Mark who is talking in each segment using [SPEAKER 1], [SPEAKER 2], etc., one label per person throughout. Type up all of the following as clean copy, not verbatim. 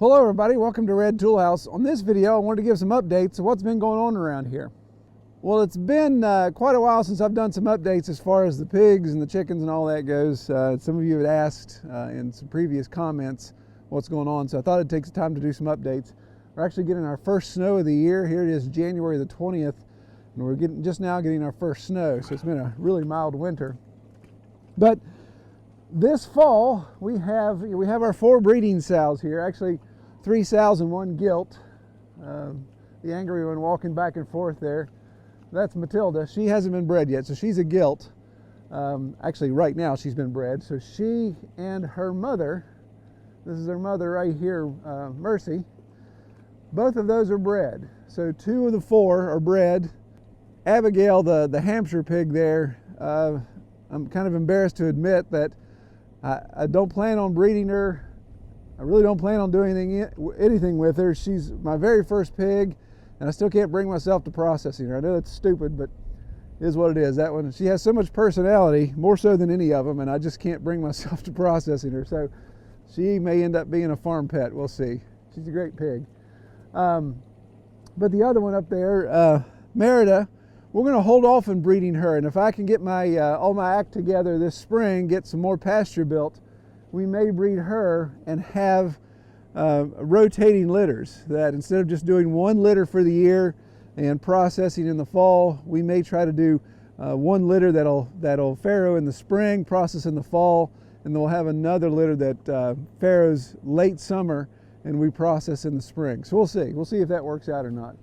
[SPEAKER 1] Hello everybody, welcome to Red Tool House. On this video I wanted to give some updates of what's been going on around here. Well, it's been quite a while since I've done some updates as far as the pigs and the chickens and all that goes. Some of you had asked in some previous comments what's going on, so I thought it'd take some time to do some updates. We're actually getting our first snow of the year. Here it is January the 20th, and we're just now getting our first snow, so it's been a really mild winter. But this fall we have our 4 breeding sows here, actually 3 sows and 1 gilt. The angry one walking back and forth there, that's Matilda. She hasn't been bred yet, so she's a gilt. Actually right now she's been bred. So she and her mother, this is her mother right here, Mercy, both of those are bred. So 2 of the 4 are bred. Abigail, the Hampshire pig there, I'm kind of embarrassed to admit that I don't plan on breeding her. I really don't plan on doing anything with her. She's my very first pig, and I still can't bring myself to processing her. I know that's stupid, but it is what it is. That one, she has so much personality, more so than any of them, and I just can't bring myself to processing her. So she may end up being a farm pet. We'll see. She's a great pig. But the other one up there, Merida, we're going to hold off on breeding her, and if I can get my all my act together this spring, get some more pasture built, we may breed her and have rotating litters, that instead of just doing 1 litter for the year and processing in the fall, we may try to do 1 litter that'll farrow in the spring, process in the fall, and then we'll have another litter that farrows late summer and we process in the spring. So we'll see if that works out or not.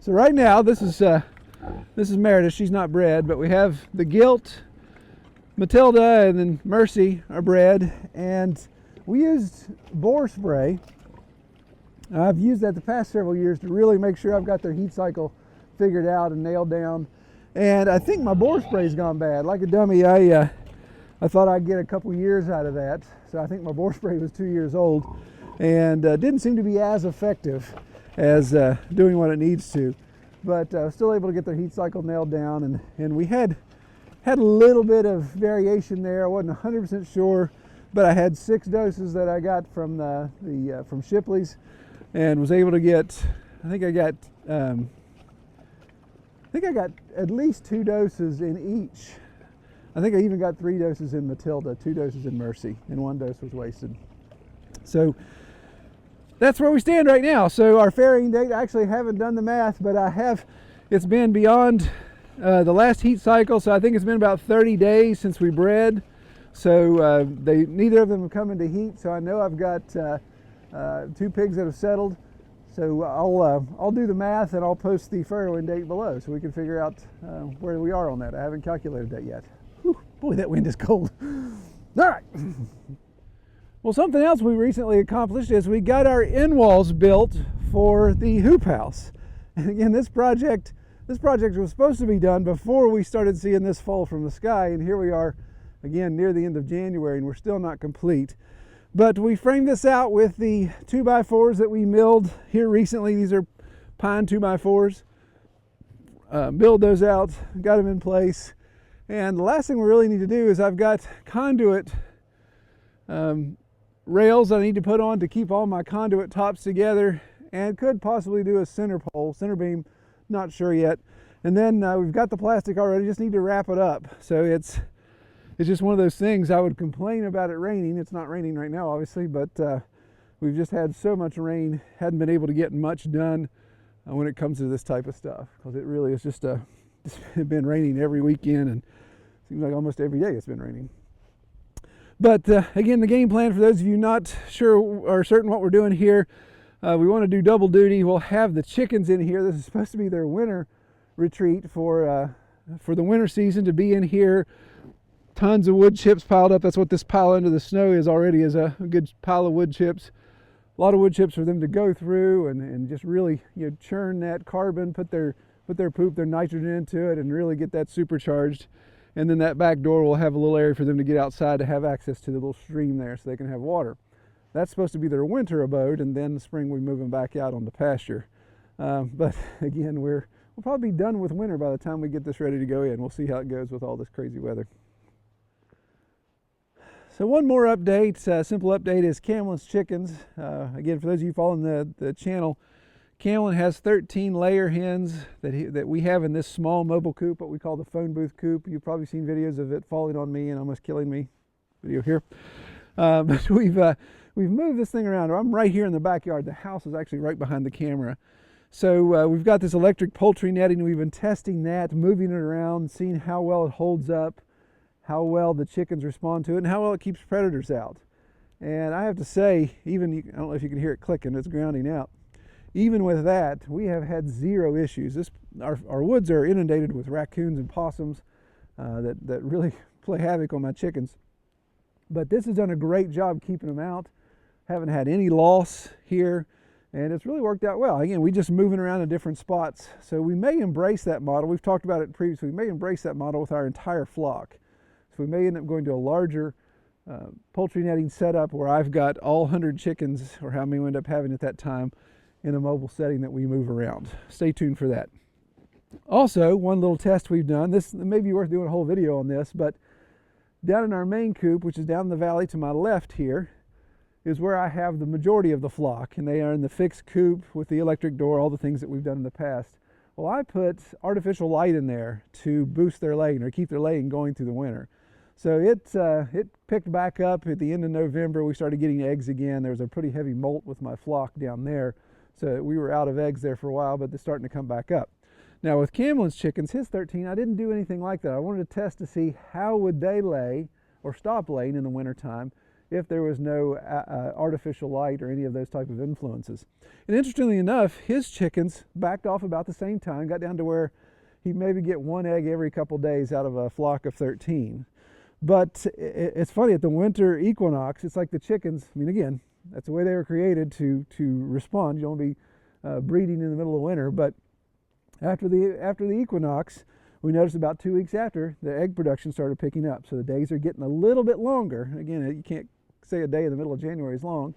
[SPEAKER 1] So right now this is Meredith. She's not bred, but we have the gilt, Matilda, and then Mercy are bred, and we used boar spray. I've used that the past several years to really make sure I've got their heat cycle figured out and nailed down. And I think my boar spray's gone bad. Like a dummy, I thought I'd get a couple years out of that. So I think my boar spray was 2 years old and didn't seem to be as effective as doing what it needs to. But still able to get their heat cycle nailed down, and we had a little bit of variation there. I wasn't 100% sure, but I had 6 doses that I got from from Shipley's, and was able to get. I think I got at least 2 doses in each. I think I even got 3 doses in Matilda, 2 doses in Mercy, and 1 dose was wasted. So that's where we stand right now. So our farrowing date, I actually haven't done the math, but I have. It's been beyond the last heat cycle, so I think it's been about 30 days since we bred. So neither of them have come into heat. So I know I've got 2 pigs that have settled. So I'll do the math and I'll post the farrowing date below, so we can figure out where we are on that. I haven't calculated that yet. Whew, boy, that wind is cold. All right. Well, something else we recently accomplished is we got our end walls built for the hoop house. And again, this project was supposed to be done before we started seeing this fall from the sky, and here we are again near the end of January and we're still not complete. But we framed this out with the 2x4s that we milled here recently. These are pine 2x4s. Milled those out, got them in place, and the last thing we really need to do is I've got conduit rails that I need to put on to keep all my conduit tops together, and could possibly do a center beam, not sure yet. And then we've got the plastic already, just need to wrap it up. So it's just one of those things. I would complain about it raining. It's not raining right now, obviously, but we've just had so much rain, hadn't been able to get much done when it comes to this type of stuff, because it really is just it's been raining every weekend, and it seems like almost every day it's been raining. But again, the game plan, for those of you not sure or certain what we're doing here, we want to do double duty. We'll have the chickens in here. This is supposed to be their winter retreat for the winter season, to be in here. Tons of wood chips piled up. That's what this pile under the snow is already, is a good pile of wood chips. A lot of wood chips for them to go through and just really, churn that carbon, put their poop, their nitrogen into it, and really get that supercharged. And then that back door will have a little area for them to get outside to have access to the little stream there so they can have water. That's supposed to be their winter abode, and then in the spring we move them back out on the pasture. But again, we'll probably be done with winter by the time we get this ready to go in. We'll see how it goes with all this crazy weather. So one more update, simple update, is Camlin's chickens. Again, for those of you following the channel, Camlin has 13 layer hens that we have in this small mobile coop, what we call the phone booth coop. You've probably seen videos of it falling on me and almost killing me. Video here. But we've moved this thing around. I'm right here in the backyard. The house is actually right behind the camera. So we've got this electric poultry netting. We've been testing that, moving it around, seeing how well it holds up, how well the chickens respond to it, and how well it keeps predators out. And I have to say, even, I don't know if you can hear it clicking, it's grounding out. Even with that, we have had zero issues. Our woods are inundated with raccoons and possums that really play havoc on my chickens. But this has done a great job keeping them out. Haven't had any loss here, and it's really worked out well. Again, we just moving around in different spots. So we may embrace that model. We've talked about it previously. We may embrace that model with our entire flock. So we may end up going to a larger poultry netting setup where I've got all 100 chickens, or how many we end up having at that time, in a mobile setting that we move around. Stay tuned for that. Also, one little test we've done, this may be worth doing a whole video on this, but down in our main coop, which is down in the valley to my left here, is where I have the majority of the flock, and they are in the fixed coop with the electric door, all the things that we've done in the past. Well, I put artificial light in there to boost their laying, or keep their laying going through the winter. So it picked back up at the end of November. We started getting eggs again. There was a pretty heavy molt with my flock down there. So we were out of eggs there for a while, but they're starting to come back up. Now with Camlin's chickens, his 13, I didn't do anything like that. I wanted to test to see how would they lay or stop laying in the wintertime if there was no artificial light or any of those type of influences. And interestingly enough, his chickens backed off about the same time, got down to where he'd maybe get one egg every couple days out of a flock of 13. But it's funny, at the winter equinox, it's like the chickens, I mean, again, that's the way they were created to respond. You don't be breeding in the middle of winter. But after the equinox, we noticed about 2 weeks after, the egg production started picking up. So the days are getting a little bit longer. Again, you can't say a day in the middle of January is long,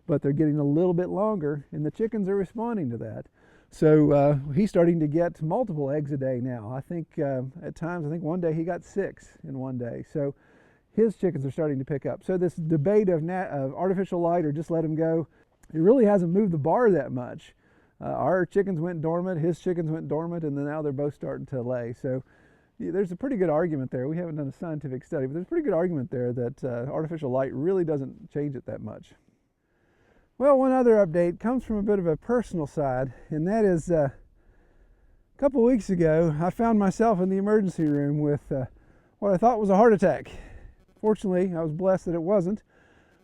[SPEAKER 1] but they're getting a little bit longer, and the chickens are responding to that. So he's starting to get multiple eggs a day now. I think at times, I think one day he got 6 in one day. So his chickens are starting to pick up. So this debate of artificial light or just let them go, it really hasn't moved the bar that much. Our chickens went dormant, his chickens went dormant, and then now they're both starting to lay. So yeah, there's a pretty good argument there. We haven't done a scientific study, but there's a pretty good argument there that artificial light really doesn't change it that much. Well, one other update comes from a bit of a personal side, and that is a couple weeks ago, I found myself in the emergency room with what I thought was a heart attack. Fortunately, I was blessed that it wasn't,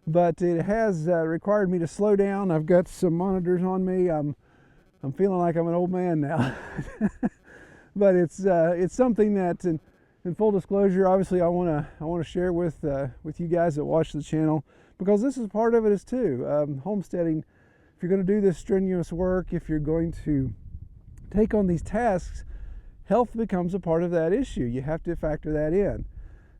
[SPEAKER 1] but it has required me to slow down. I've got some monitors on me. I'm feeling like I'm an old man now. But it's something that, in full disclosure, obviously I want to share with you guys that watch the channel, because this is part of it is too. Homesteading, if you're going to do this strenuous work, if you're going to take on these tasks, health becomes a part of that issue. You have to factor that in.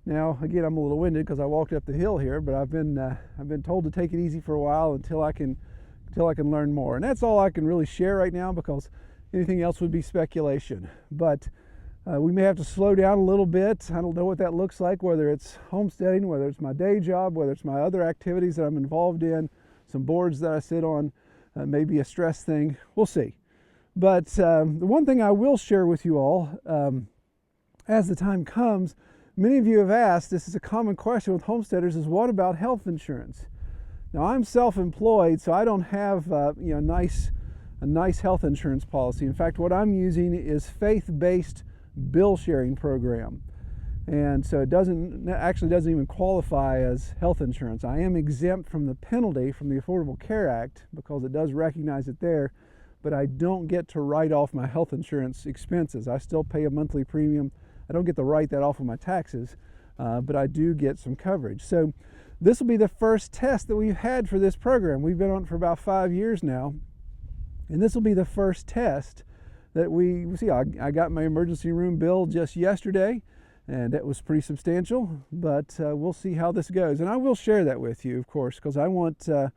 [SPEAKER 1] Now, again, I'm a little winded because I walked up the hill here, but I've been told to take it easy for a while until I can learn more. And that's all I can really share right now, because anything else would be speculation. But we may have to slow down a little bit. I don't know what that looks like, whether it's homesteading, whether it's my day job, whether it's my other activities that I'm involved in, some boards that I sit on, maybe a stress thing. We'll see. But the one thing I will share with you all, as the time comes, many of you have asked, this is a common question with homesteaders, is what about health insurance? Now, I'm self-employed, so I don't have a nice health insurance policy. In fact, what I'm using is faith-based bill sharing program, and so it actually doesn't even qualify as health insurance. I am exempt from the penalty from the Affordable Care Act because it does recognize it there, but I don't get to write off my health insurance expenses. I still pay a monthly premium. I don't get to write that off of my taxes, but I do get some coverage. So this will be the first test that we've had for this program. We've been on it for about 5 years now, and this will be the first test that we see. I got my emergency room bill just yesterday, and that was pretty substantial, but we'll see how this goes. And I will share that with you, of course, because I want the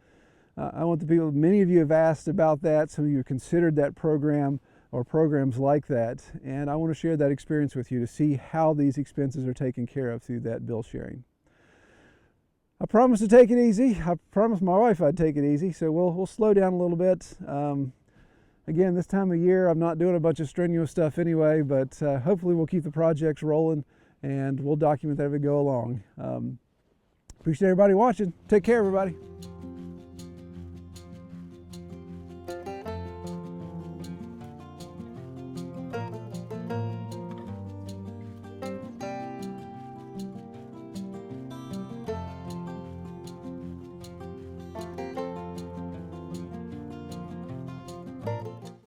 [SPEAKER 1] people, many of you have asked about that, some of you have considered that program or programs like that, and I want to share that experience with you to see how these expenses are taken care of through that bill sharing. I promised to take it easy. I promised my wife I'd take it easy, so we'll slow down a little bit. Again, this time of year, I'm not doing a bunch of strenuous stuff anyway, but hopefully we'll keep the projects rolling and we'll document that as we go along. Appreciate everybody watching. Take care, everybody.